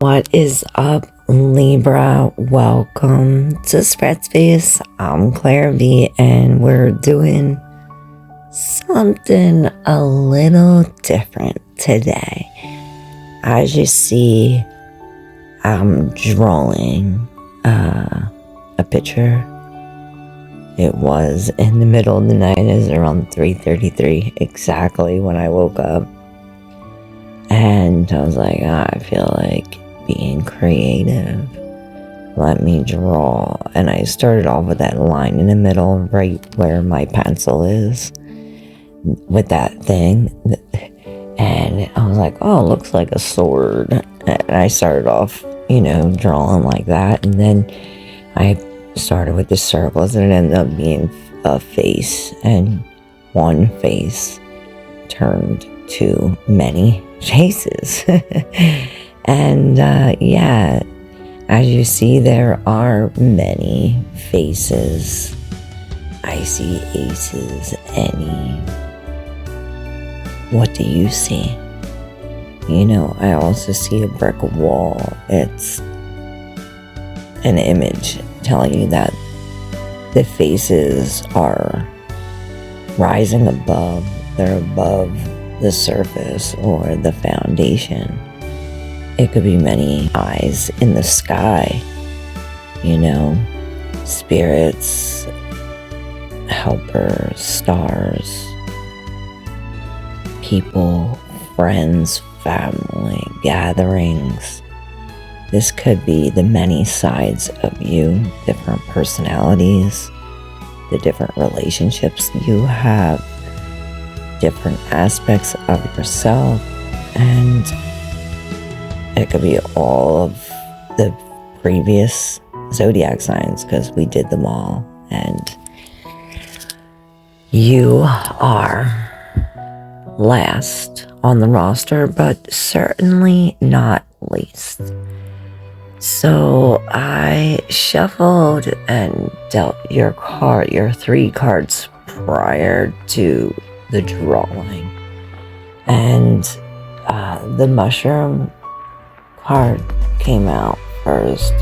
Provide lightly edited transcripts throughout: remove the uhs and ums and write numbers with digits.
What is up, Libra? Welcome to Spread Space. I'm ClairV, and we're doing something a little different today. As you see, I'm drawing a picture. It was in the middle of the night. It was around 3:33 exactly when I woke up. And I was like, I feel like being creative. Let me draw. And I started off with that line in the middle, right where my pencil is, with that thing. And I was like, oh, it looks like a sword. And I started off, drawing like that. And then I started with the circles, and it ended up being a face. And one face turned to many faces. And as you see, there are many faces. I see aces. What do you see? I also see a brick wall. It's an image telling you that the faces are rising above. They're above the surface or the foundation. It could be many eyes in the sky, spirits, helpers, stars, people, friends, family, gatherings. This could be the many sides of you, different personalities, the different relationships you have, different aspects of yourself, and it could be all of the previous zodiac signs, because we did them all. And you are last on the roster, but certainly not least. So I shuffled and dealt your three cards prior to the drawing. And the mushroom card came out first.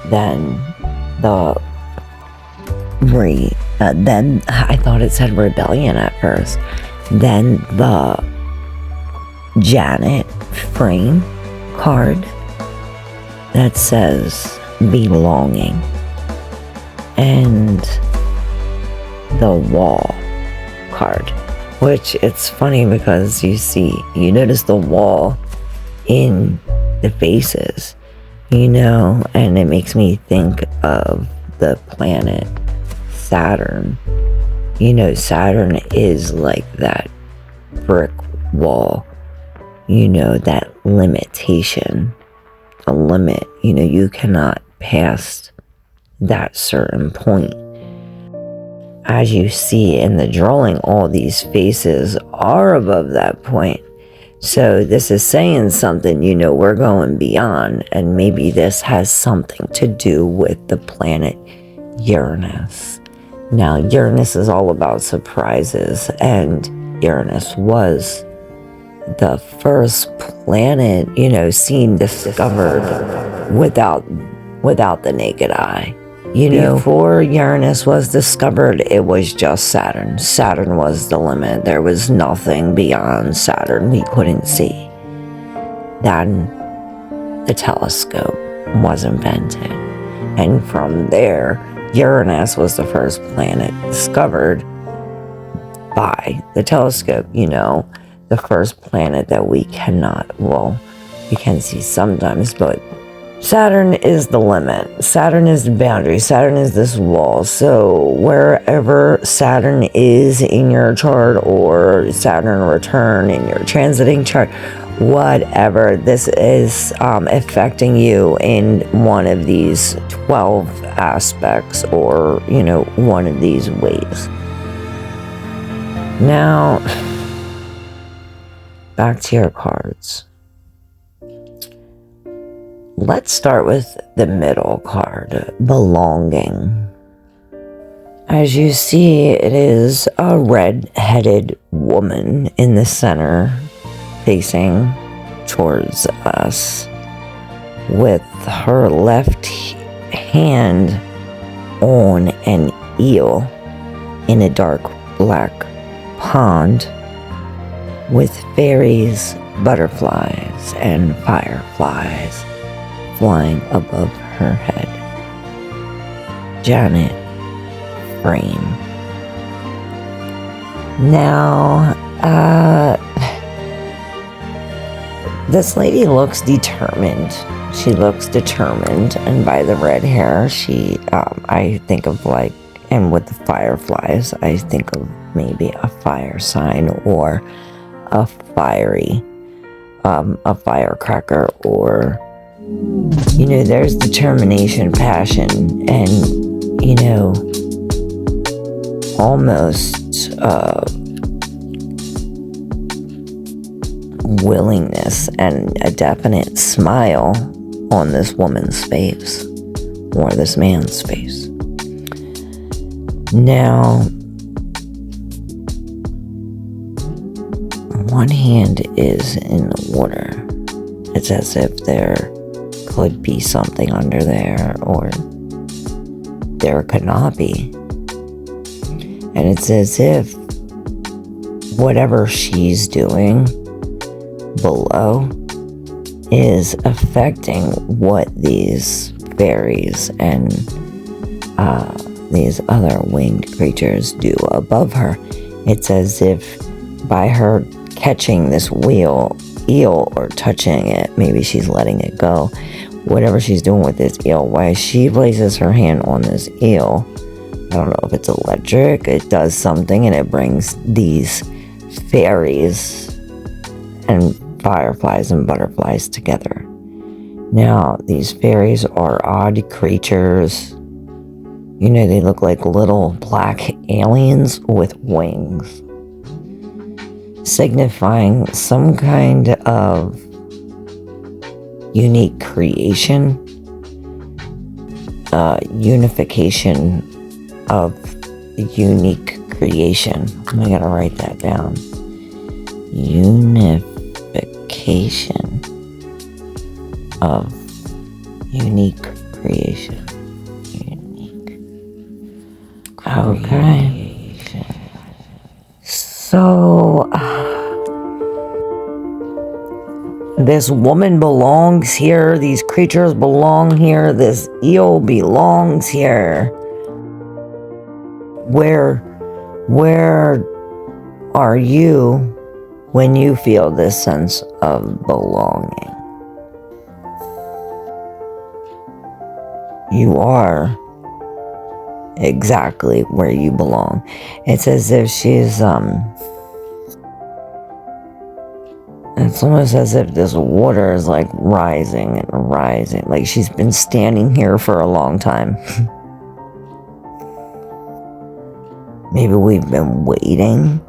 Then then I thought it said rebellion at first. Then the Janet frame card that says belonging. And the wall card, which it's funny because you notice the wall in the faces, and it makes me think of the planet Saturn. Saturn is like that brick wall, that limitation, a limit, you cannot pass that certain point. As you see in the drawing, all these faces are above that point. So this is saying something, we're going beyond. And maybe this has something to do with the planet Uranus. Now, Uranus is all about surprises. And Uranus was the first planet, seen, discovered without the naked eye. Before Uranus was discovered, it was just Saturn. Saturn was the limit. There was nothing beyond Saturn we couldn't see. Then the telescope was invented. And from there, Uranus was the first planet discovered by the telescope. The first planet that we can see sometimes, but Saturn is the limit. Saturn is the boundary. Saturn is this wall. So wherever Saturn is in your chart, or Saturn return in your transiting chart, whatever, this is affecting you in one of these 12 aspects, or, one of these ways. Now, back to your cards. Let's start with the middle card, belonging. As you see, it is a red-headed woman in the center, facing towards us with her left hand on an eel in a dark black pond with fairies, butterflies, and fireflies flying above her head. Janet Frame. Now, this lady looks determined. She looks determined, and by the red hair, I think of like, and with the fireflies, I think of maybe a fire sign or a firecracker, or, there's determination, passion, and, almost, willingness and a definite smile on this woman's face, or this man's face. Now, one hand is in the water. It's as if there could be something under there, or there could not be. And it's as if whatever she's doing below is affecting what these fairies and these other winged creatures do above her. It's as if by her catching this eel or touching it, maybe she's letting it go, whatever she's doing with this eel, while she places her hand on this eel, I don't know if it's electric, it does something, and it brings these fairies and fireflies and butterflies together. Now, these fairies are odd creatures. They look like little black aliens with wings, signifying some kind of unique creation, unification of unique creation. I gotta write that down. Unification of unique creation. Okay. So, this woman belongs here. These creatures belong here. This eel belongs here. Where are you when you feel this sense of belonging? You are exactly where you belong. It's as if she's it's almost as if this water is like rising and rising, like she's been standing here for a long time. Maybe we've been waiting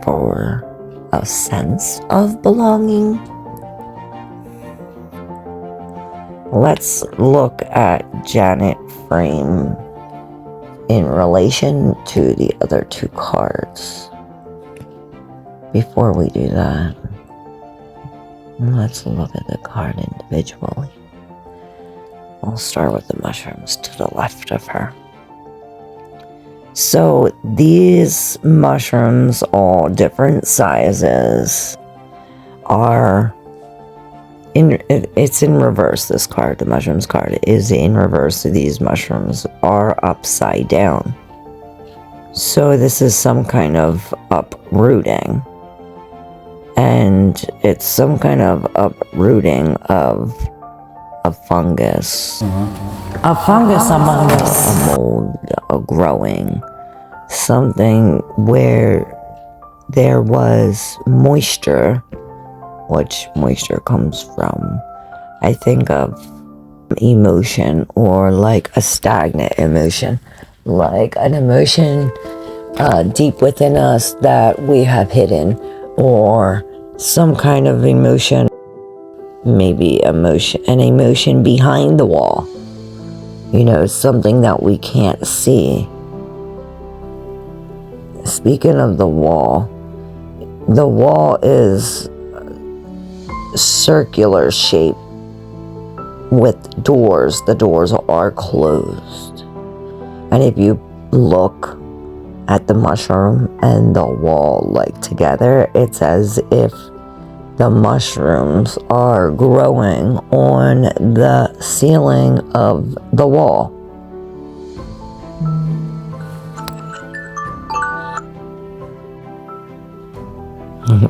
for a sense of belonging. Let's look at Janet Frame in relation to the other two cards. Before we do that, let's look at the card individually. I'll start with the mushrooms to the left of her. So these mushrooms, all different sizes, are it's in reverse. This card, the mushrooms card, is in reverse. These mushrooms are upside down. So this is some kind of uprooting. And it's some kind of uprooting of a fungus. A fungus among us. A mold, a growing. Something where there was moisture, which moisture comes from, I think of emotion, or like a stagnant emotion, like an emotion deep within us that we have hidden, or some kind of emotion, maybe an emotion behind the wall, something that we can't see. Speaking of the wall, The wall is circular shape with doors. The doors are closed. And if you look at the mushroom and the wall like together, it's as if the mushrooms are growing on the ceiling of the wall.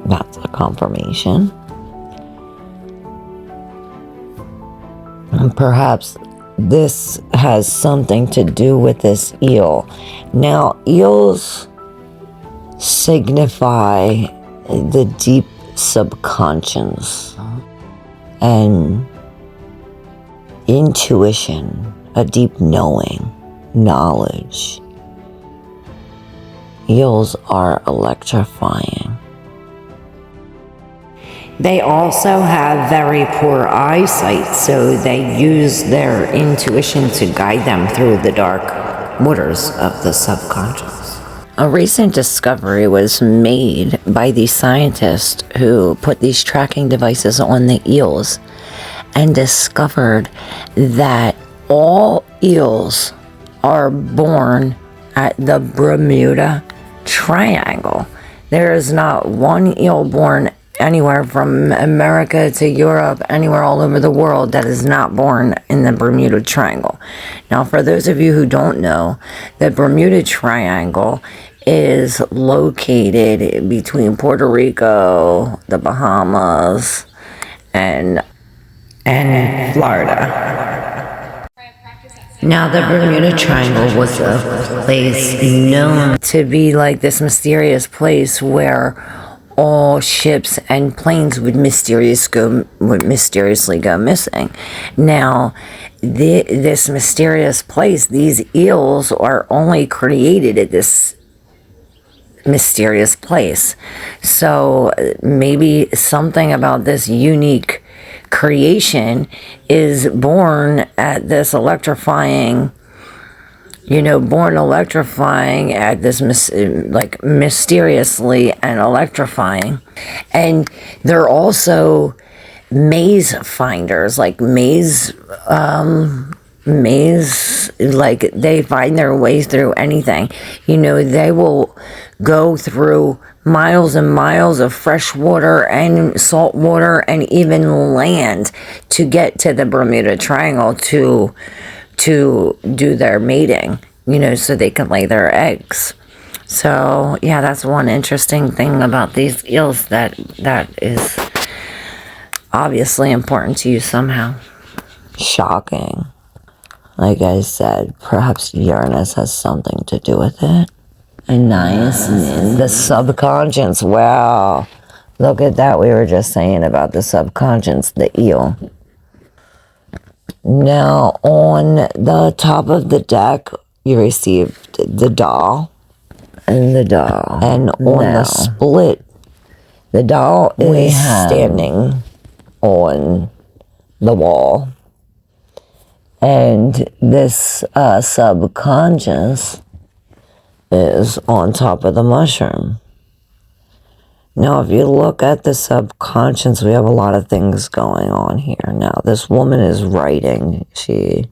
That's a confirmation. And perhaps this has something to do with this eel. Now, eels signify the deep subconscious and intuition, a deep knowing, knowledge. Eels are electrifying. They also have very poor eyesight, so they use their intuition to guide them through the dark waters of the subconscious. A recent discovery was made by these scientists who put these tracking devices on the eels and discovered that all eels are born at the Bermuda Triangle. There is not one eel born anywhere from America to Europe, anywhere all over the world that is not born in the Bermuda Triangle. Now, for those of you who don't know, the Bermuda Triangle is located between Puerto Rico, the Bahamas, and Florida. Now, the Bermuda Triangle was a place known to be like this mysterious place where all ships and planes would mysteriously go missing. Now, this mysterious place, these eels are only created at this mysterious place. So maybe something about this unique creation is born at this electrifying, at this mysteriously and electrifying. And they're also maze finders, like maze, like they find their ways through anything. They will go through miles and miles of fresh water and salt water and even land to get to the Bermuda Triangle to do their mating, so they can lay their eggs. So, yeah, that's one interesting thing about these eels that is obviously important to you somehow. Shocking. Like I said, perhaps Uranus has something to do with it. And nice. The subconscious. Wow. Look at that. We were just saying about the subconscious, the eel. Now, on the top of the deck, you received the doll. And the doll. And on the split, the doll is standing on the wall. And this subconscious is on top of the mushroom. Now, if you look at the subconscious, we have a lot of things going on here. Now, this woman is writing. She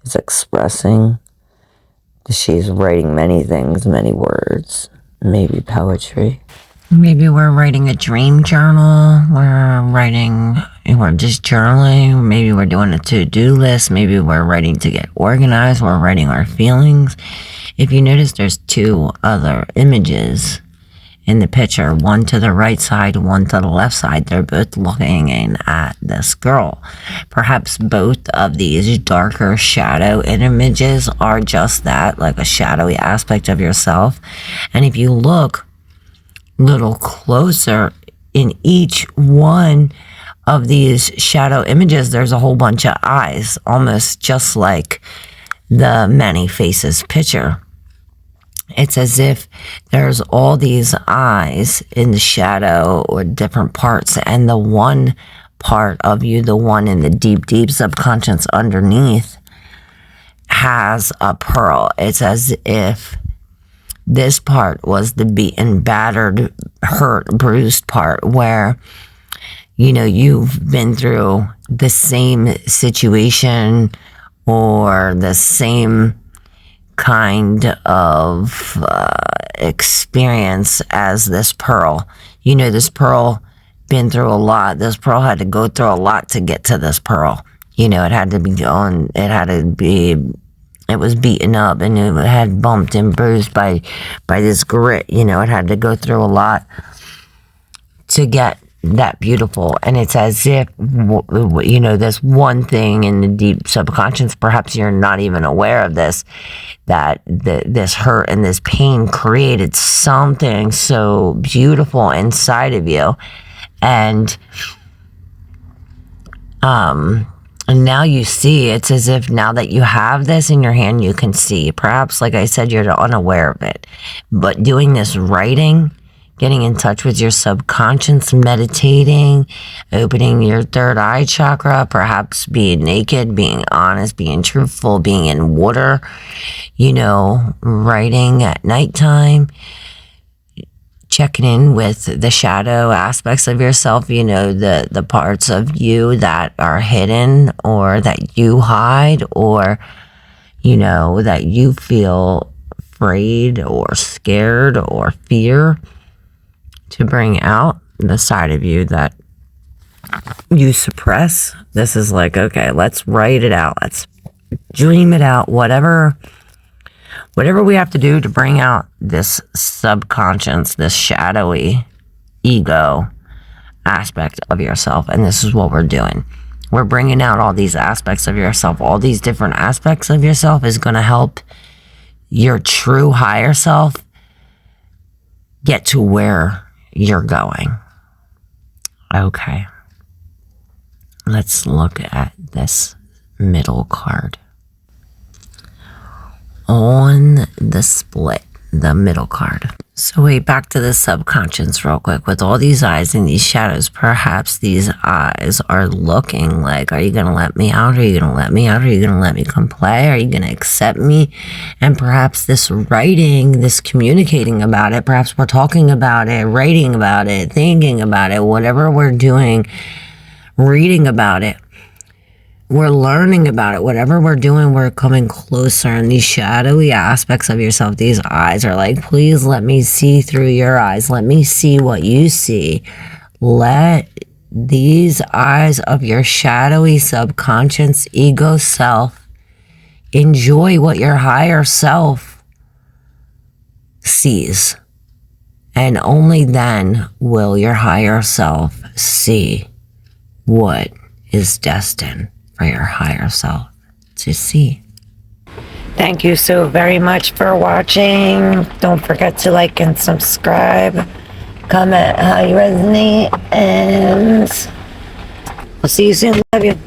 is expressing. She's writing many things, many words, maybe poetry. Maybe we're writing a dream journal. We're just journaling. Maybe we're doing a to-do list. Maybe we're writing to get organized. We're writing our feelings. If you notice, there's two other images in the picture, one to the right side, one to the left side. They're both looking at this girl. Perhaps both of these darker shadow images are just that, like a shadowy aspect of yourself. And if you look a little closer in each one of these shadow images, there's a whole bunch of eyes, almost just like the many faces picture. It's as if there's all these eyes in the shadow or different parts, and the one part of you, the one in the deep, deep subconscious underneath, has a pearl. It's as if This part was the beaten, battered, hurt, bruised part where, you know, you've been through the same situation or the same kind of experience as this pearl. You know, this pearl been through a lot. This pearl had to go through a lot to get to this pearl. You know, it had to be going, it was beaten up and it had bumped and bruised by this grit. You know, it had to go through a lot to get that beautiful. And it's as if, you know, this one thing in the deep subconscious, perhaps you're not even aware of this, that this hurt and this pain created something so beautiful inside of you. And now you see, it's as if now that you have this in your hand, you can see. Perhaps, like I said, you're unaware of it. But doing this writing, getting in touch with your subconscious, meditating, opening your third eye chakra, perhaps being naked, being honest, being truthful, being in water, you know, writing at nighttime, checking in with the shadow aspects of yourself, you know, the parts of you that are hidden or that you hide or, you know, that you feel afraid or scared or fear, to bring out the side of you that you suppress. This is like, okay, let's write it out. Let's dream it out. Whatever we have to do to bring out this subconscious, this shadowy ego aspect of yourself. And this is what we're doing. We're bringing out all these aspects of yourself. All these different aspects of yourself is going to help your true higher self get to where you're going. Okay. Let's look at this middle card. On the split, the middle card. So wait, back to the subconscious real quick. With all these eyes and these shadows, perhaps these eyes are looking like, are you going to let me out? Are you going to let me out? Are you going to let me come play? Are you going to accept me? And perhaps this writing, this communicating about it, perhaps we're talking about it, writing about it, thinking about it, whatever we're doing, reading about it, we're learning about it. Whatever we're doing, we're coming closer. And these shadowy aspects of yourself, these eyes are like, please let me see through your eyes. Let me see what you see. Let these eyes of your shadowy subconscious ego self enjoy what your higher self sees. And only then will your higher self see what is destined for your higher self to see. Thank you so very much for watching. Don't forget to like and subscribe. Comment how you resonate. And I'll see you soon. Love you.